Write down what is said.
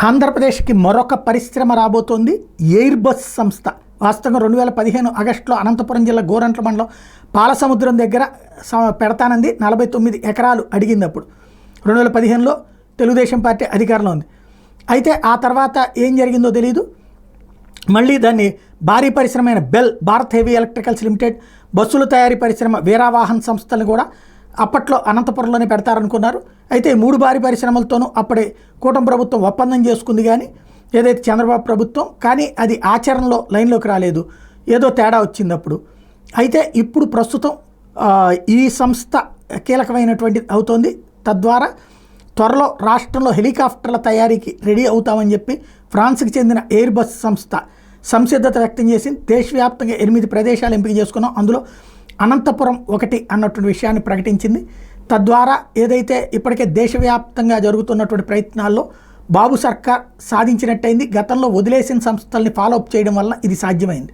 ఆంధ్రప్రదేశ్కి మరొక పరిశ్రమ రాబోతోంది. ఎయిర్ బస్ సంస్థ. వాస్తవంగా 2015 ఆగస్టులో అనంతపురం జిల్లా గోరంట్ల మండలం పాలసముద్రం దగ్గర పెడతానంది. 49 ఎకరాలు అడిగింది. అప్పుడు 2015లో తెలుగుదేశం పార్టీ అధికారంలో ఉంది. అయితే ఆ తర్వాత ఏం జరిగిందో తెలియదు. మళ్ళీ దాన్ని భారీ పరిశ్రమ bell, Bharat heavy electricals limited, బస్సుల తయారీ పరిశ్రమ వీరావాహన్ సంస్థలు కూడా అప్పట్లో అనంతపురంలోనే పెడతారనుకున్నారు. అయితే 3 భారీ పరిశ్రమలతోనూ అప్పుడే కూటమి ప్రభుత్వం ఒప్పందం చేసుకుంది. కానీ ఏదైతే చంద్రబాబు ప్రభుత్వం, కానీ అది ఆచరణలో లైన్లోకి రాలేదు. ఏదో తేడా వచ్చింది అప్పుడు. అయితే ఇప్పుడు ప్రస్తుతం ఈ సంస్థ కీలకమైనటువంటి అవుతోంది. తద్వారా త్వరలో రాష్ట్రంలో హెలికాప్టర్ల తయారీకి రెడీ అవుతామని చెప్పి ఫ్రాన్స్కి చెందిన ఎయిర్ బస్ సంస్థ సంసిద్ధత వ్యక్తం చేసింది. దేశవ్యాప్తంగా 8 ప్రదేశాలు ఎంపిక చేసుకున్నాం, అందులో అనంతపురం ఒకటి అన్నటువంటి విషయాన్ని ప్రకటించింది. తద్వారా ఏదైతే ఇప్పటికే దేశవ్యాప్తంగా జరుగుతున్నటువంటి ప్రయత్నాల్లో బాబు సర్కార్ సాధించినట్టయింది. గతంలో వదిలేసిన సంస్థల్ని ఫాలోఅప్ చేయడం వల్ల ఇది సాధ్యమైంది.